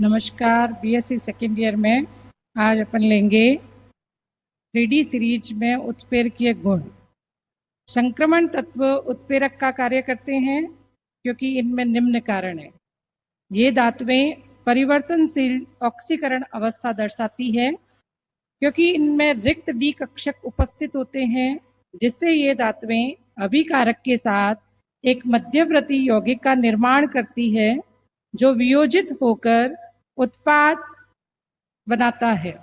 नमस्कार। BSc second year में आज अपन लेंगे 3D सीरीज में उत्प्रेरकीय गुण। संक्रमण तत्व उत्प्रेरक का कार्य करते हैं क्योंकि इनमें निम्न कारण है। ये धातुएं परिवर्तनशील ऑक्सीकरण अवस्था दर्शाती है क्योंकि इनमें रिक्त डी कक्षक उपस्थित होते हैं, जिससे ये धातुएं अभिकारक के साथ एक मध्यवर्ती यौगिक का निर्माण करती है जो वियोजित होकर उत्पाद बनाता है।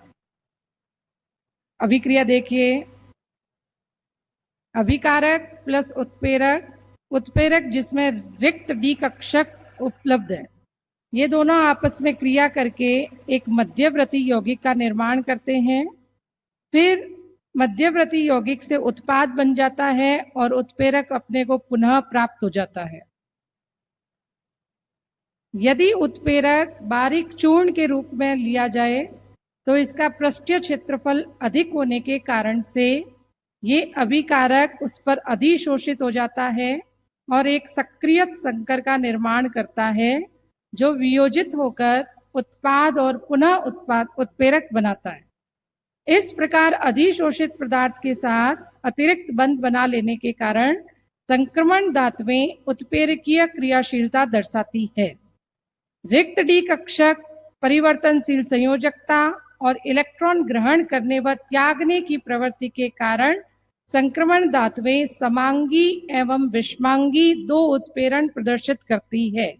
अभिक्रिया देखिए, अभिकारक प्लस उत्प्रेरक, उत्प्रेरक जिसमें रिक्त डी कक्षक उपलब्ध है, ये दोनों आपस में क्रिया करके एक मध्यवर्ती यौगिक का निर्माण करते हैं। फिर मध्यवर्ती यौगिक से उत्पाद बन जाता है और उत्प्रेरक अपने को पुनः प्राप्त हो जाता है। यदि उत्प्रेरक बारीक चूर्ण के रूप में लिया जाए तो इसका पृष्ठीय क्षेत्रफल अधिक होने के कारण से ये अभिकारक उस पर अधिशोषित हो जाता है और एक सक्रिय संकर का निर्माण करता है जो वियोजित होकर उत्पाद और पुनः उत्प्रेरक बनाता है। इस प्रकार अधिशोषित पदार्थ के साथ अतिरिक्त बंध बना लेने के कारण संक्रमण धातुएं उत्प्रेरकीय क्रियाशीलता दर्शाती है। रिक्त डी कक्षक परिवर्तनशील संयोजकता और इलेक्ट्रॉन ग्रहण करने व त्यागने की प्रवृत्ति के कारण संक्रमण धातुएं समांगी एवं विषमांगी दो उत्प्रेरण प्रदर्शित करती है।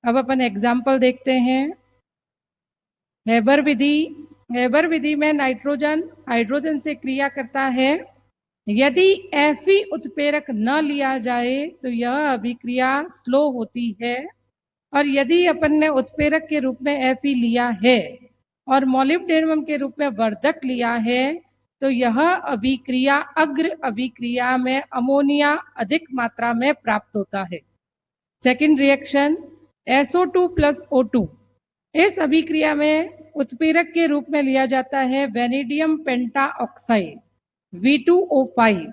अब अपन एग्जाम्पल देखते हैं। हेबर विधि में नाइट्रोजन हाइड्रोजन से क्रिया करता है। यदि Fe उत्प्रेरक न लिया जाए तो यह अभिक्रिया स्लो होती है, और यदि अपन ने उत्प्रेरक के रूप में Fe लिया है और मोलिब्डेनम के रूप में वर्धक लिया है तो यह अभिक्रिया अग्र अभिक्रिया में अमोनिया अधिक मात्रा में प्राप्त होता है। Second reaction SO2 plus O2, इस अभिक्रिया में उत्प्रेरक के रूप में लिया जाता है वेनेडियम पेंटा ऑक्साइड V2O5।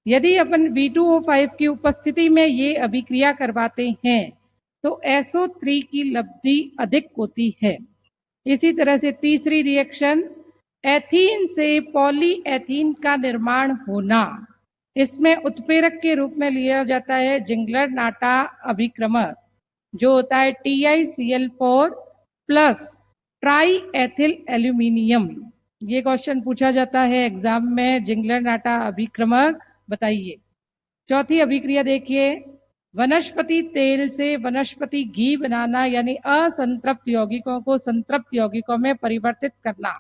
यदि अपन V2O5 की उपस्थिति में ये अभिक्रिया करवाते हैं तो SO3 की लब्धि अधिक होती है। इसी तरह से तीसरी रिएक्शन एथीन से पॉलीएथीन का निर्माण होना, इसमें उत्प्रेरक के रूप में लिया जाता है जिंगलर नाटा अभिक्रमक जो होता है TiCl4 plus try ethyl aluminium. ये क्वेश्चन पूछा जाता है एग्जाम में, जिंगलर नाटा अभिक्रमक बताइए। चौथी अभिक्रिया देखिए, वनस्पति तेल से वनस्पति घी बनाना यानी असंतृप्त यौगिकों को संतृप्त यौगिकों में परिवर्तित करना,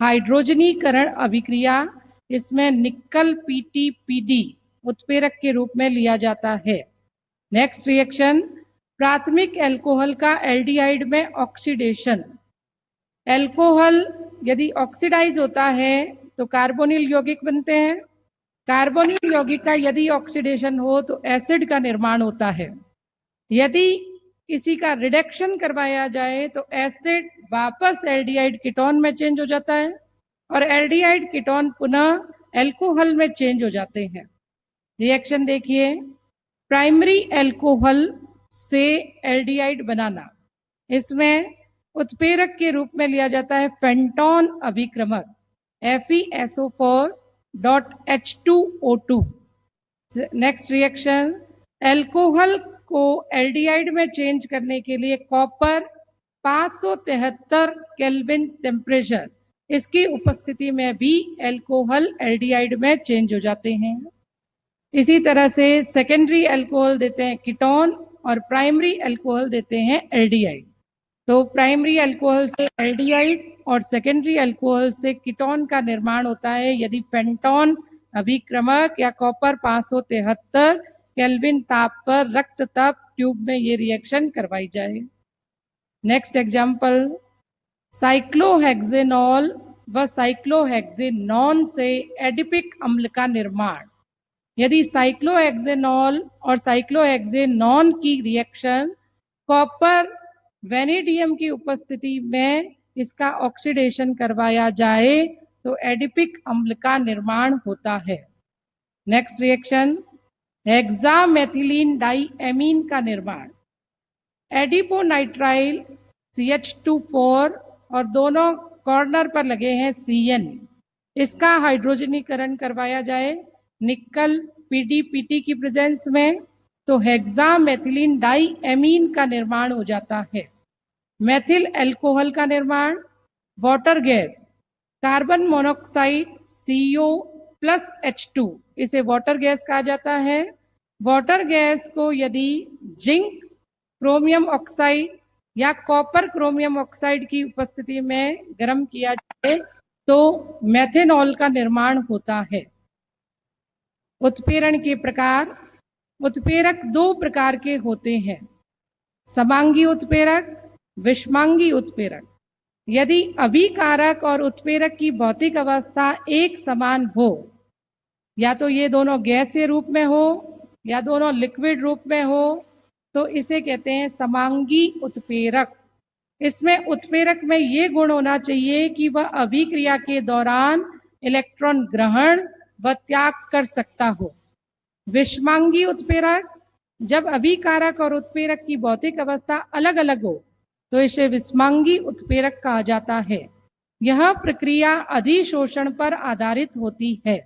हाइड्रोजनीकरण अभिक्रिया, इसमें निकल PTPD उत्प्रेरक के रूप में लिया जाता है। नेक्स्ट रिएक्शन प्राथमिक एल्कोहल का एल्डिहाइड में ऑक्सीडेशन। एल्कोहल यदि ऑक्सीडाइज होता है तो कार्बोनिल यौगिक बनते हैं। कार्बोनिल यौगिक का यदि ऑक्सीडेशन हो तो एसिड का निर्माण होता है। यदि किसी का रिडक्शन करवाया जाए तो एसिड वापस एल्डिहाइड कीटोन में चेंज हो जाता है और एल्डिहाइड कीटोन पुनः एल्कोहल में चेंज हो जाते हैं। रिएक्शन देखिए, प्राइमरी एल्कोहल से एल्डिहाइड बनाना, इसमें उत्प्रेरक के रूप में लिया जाता है पेंटोन अभिक्रमक FeSO4.H2O2। नेक्स्ट रिएक्शन, एल्कोहल को एल्डिहाइड में चेंज करने के लिए कॉपर 573 केल्विन टेम्परेचर, इसकी उपस्थिति में भी एल्कोहल एल्डिहाइड में चेंज हो जाते हैं। इसी तरह से सेकेंडरी एल्कोहल देते हैं कीटोन और प्राइमरी एल्कोहल देते हैं एल्डिहाइड। तो प्राइमरी अल्कोहल से एल्डिहाइड और सेकेंडरी अल्कोहल से कीटोन का निर्माण होता है यदि पेंटोन अभिक्रमक या कॉपर 573 केल्विन ताप पर रक्त ताप ट्यूब में ये रिएक्शन करवाई जाए। नेक्स्ट एग्जांपल, साइक्लोहेक्सेनॉल व साइक्लोहेक्सेनॉन से एडिपिक अम्ल का निर्माण। यदि साइक्लोहेक्सेनॉल और साइक्लोहेक्सेनॉन की रिएक्शन कॉपर वेनेडियम की उपस्थिति में इसका ऑक्सीडेशन करवाया जाए तो एडिपिक अम्ल का निर्माण होता है। नेक्स्ट रिएक्शन, हेक्सामेथिलीन डाईएमीन का निर्माण। एडिपोनाइट्राइल CH2 4 और दोनों कॉर्नर पर लगे हैं CN। इसका हाइड्रोजनीकरण करवाया जाए निकल PDPT की प्रेजेंस में तो हेक्सामेथिलीन डाईएमीन का निर्माण हो जाता है। मेथिल अल्कोहल का निर्माण, water gas, carbon monoxide CO+H2, इसे वाटर गैस कहा जाता है। वाटर गैस को यदि जिंक क्रोमियम ऑक्साइड या कॉपर क्रोमियम ऑक्साइड की उपस्थिति में गर्म किया जाए तो मेथेनॉल का निर्माण होता है। उत्प्रेरण के प्रकार, उत्प्रेरक दो प्रकार के होते हैं, समांगी उत्प्रेरक, विषमांगी उत्प्रेरक। यदि अभिकारक और उत्प्रेरक की भौतिक अवस्था एक समान हो, या तो ये दोनों गैसीय रूप में हो या दोनों लिक्विड रूप में हो, तो इसे कहते हैं समांगी उत्प्रेरक। इसमें उत्प्रेरक में ये गुण होना चाहिए कि वह अभिक्रिया के दौरान इलेक्ट्रॉन ग्रहण व त्याग कर सकता हो। विषमांगी उत्प्रेरक, जब अभिकारक और उत्प्रेरक की भौतिक अवस्था अलग अलग हो तो इसे विषमांगी उत्प्रेरक कहा जाता है। यह प्रक्रिया अधिशोषण पर आधारित होती है।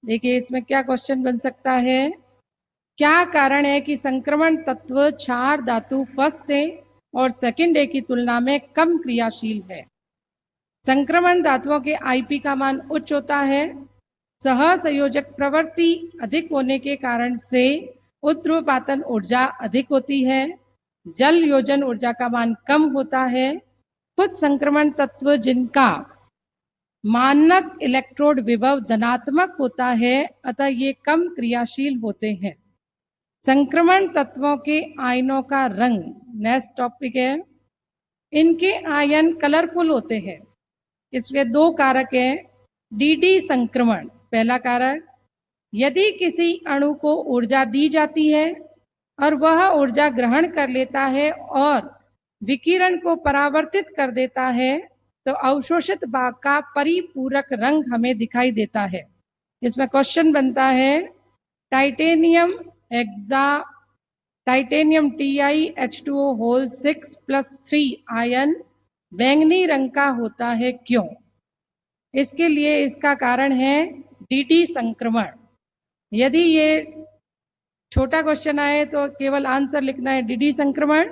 देखिए इसमें क्या क्वेश्चन बन सकता है, क्या कारण है कि संक्रमण तत्व क्षार धातु फर्स्ट ए और सेकंड ए की तुलना में कम क्रियाशील है। संक्रमण धातुओं के आईपी का मान उच्च होता है। सहसंयोजक प्रवृत्ति अधिक होने के कारण से उध्रुवपातन ऊर्जा अधिक होती है। जल योजन ऊर्जा का मान कम होता है। कुछ संक्रमण तत्व जिनका मानक इलेक्ट्रोड विभव धनात्मक होता है अतः ये कम क्रियाशील होते हैं। संक्रमण तत्वों के आयनों का रंग, नेक्स्ट टॉपिक है, इनके आयन कलरफुल होते हैं। इसमें दो कारक हैं। डीडी संक्रमण, पहला कारक, यदि किसी अणु को ऊर्जा दी जाती है और वह ऊर्जा ग्रहण कर लेता है और विकिरण को परावर्तित कर देता है तो अवशोषित भाग का परिपूरक रंग हमें दिखाई देता है। इसमें क्वेश्चन बनता है, टाइटेनियम TiH2O होल 6+3 आयन बैंगनी रंग का होता है, क्यों? इसके लिए इसका कारण है डीडी संक्रमण। यदि ये छोटा क्वेश्चन आए तो केवल आंसर लिखना है डीडी संक्रमण।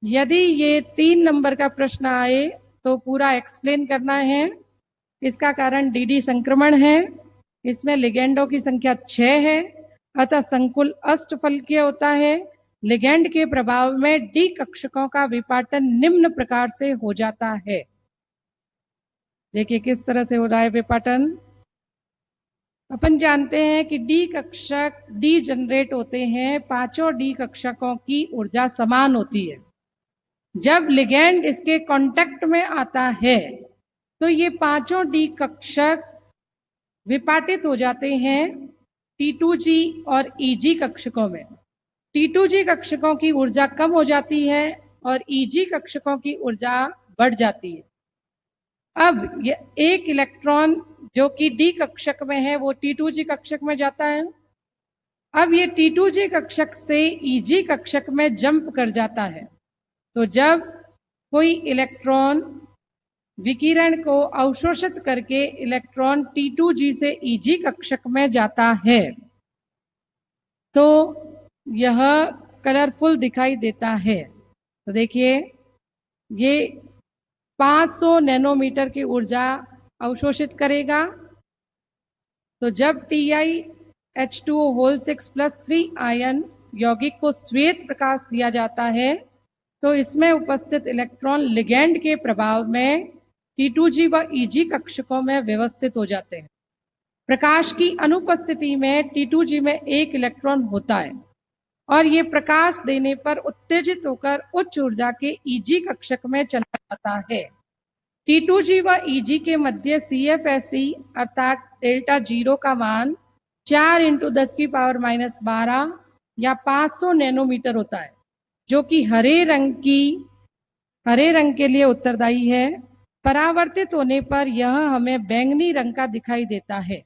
यदि ये 3 नंबर का प्रश्न आए तो पूरा एक्सप्लेन करना है। इसका कारण डीडी संक्रमण है। इसमें लिगेंडों की संख्या 6 है अतः संकुल अष्टफलकीय होता है। लिगेंड के प्रभाव में डी कक्षकों का विपाटन निम्न प्रकार से हो जाता है। देखिए किस तरह से हो रहा है विपाटन। अपन जानते हैं कि डी कक्षक डी जनरेट होते हैं, पांचों डी कक्षकों की ऊर्जा समान होती है। जब लिगेंड इसके कांटेक्ट में आता है तो ये पांचों डी कक्षक विपाटित हो जाते हैं T2G और EG कक्षकों में। T2G कक्षकों की ऊर्जा कम हो जाती है और EG कक्षकों की ऊर्जा बढ़ जाती है। अब ये एक इलेक्ट्रॉन जो कि डी कक्षक में है वो T2G कक्षक में जाता है। अब ये T2G कक्षक से EG कक्षक में जंप कर जाता है। तो जब कोई इलेक्ट्रॉन विकिरण को अवशोषित करके इलेक्ट्रॉन T2G से EG कक्षक में जाता है तो यह कलरफुल दिखाई देता है। तो देखिए ये 500 नैनोमीटर की ऊर्जा अवशोषित करेगा। तो जब TiH2O होल 6+3 आयन यौगिक को श्वेत प्रकाश दिया जाता है तो इसमें उपस्थित इलेक्ट्रॉन लिगेंड के प्रभाव में T2G व EG कक्षकों में व्यवस्थित हो जाते हैं। प्रकाश की अनुपस्थिति में T2G में एक इलेक्ट्रॉन होता है और ये प्रकाश देने पर उत्तेजित होकर उच्च ऊर्जा के EG कक्षक में चला जाता है। T2G व EG के मध्य CFSE अर्थात डेल्टा 0 का मान 4 × 10⁻12 या 500 नैनोमीटर होता है, जो कि हरे रंग के लिए उत्तरदायी है। परावर्तित होने पर यह हमें बैंगनी रंग का दिखाई देता है।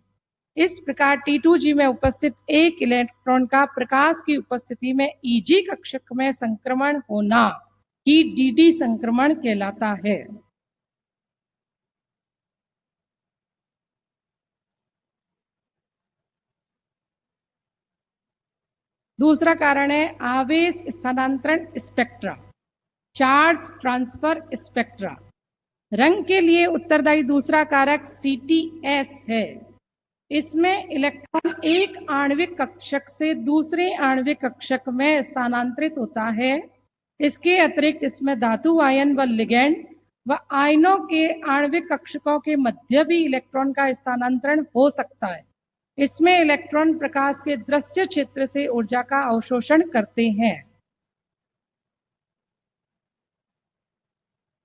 इस प्रकार T2G में उपस्थित एक इलेक्ट्रॉन का प्रकाश की उपस्थिति में EG कक्षक में संक्रमण होना ही डीडी संक्रमण कहलाता है। दूसरा कारण है आवेश स्थानांतरण स्पेक्ट्रा, चार्ज ट्रांसफर स्पेक्ट्रा। रंग के लिए उत्तरदायी दूसरा कारक CTS है। इसमें इलेक्ट्रॉन एक आणविक कक्षक से दूसरे आणविक कक्षक में स्थानांतरित होता है। इसके अतिरिक्त इसमें धातु आयन व लिगैंड व आयनों के आणविक कक्षकों के मध्य भी इलेक्ट्रॉन का स्थानांतरण हो सकता है। इसमें इलेक्ट्रॉन प्रकाश के दृश्य क्षेत्र से ऊर्जा का अवशोषण करते हैं।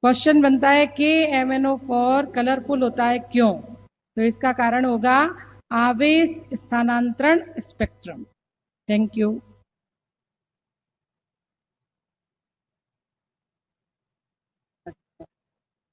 क्वेश्चन बनता है कि MnO4 कलरफुल होता है क्यों? तो इसका कारण होगा आवेश स्थानांतरण स्पेक्ट्रम। Thank you.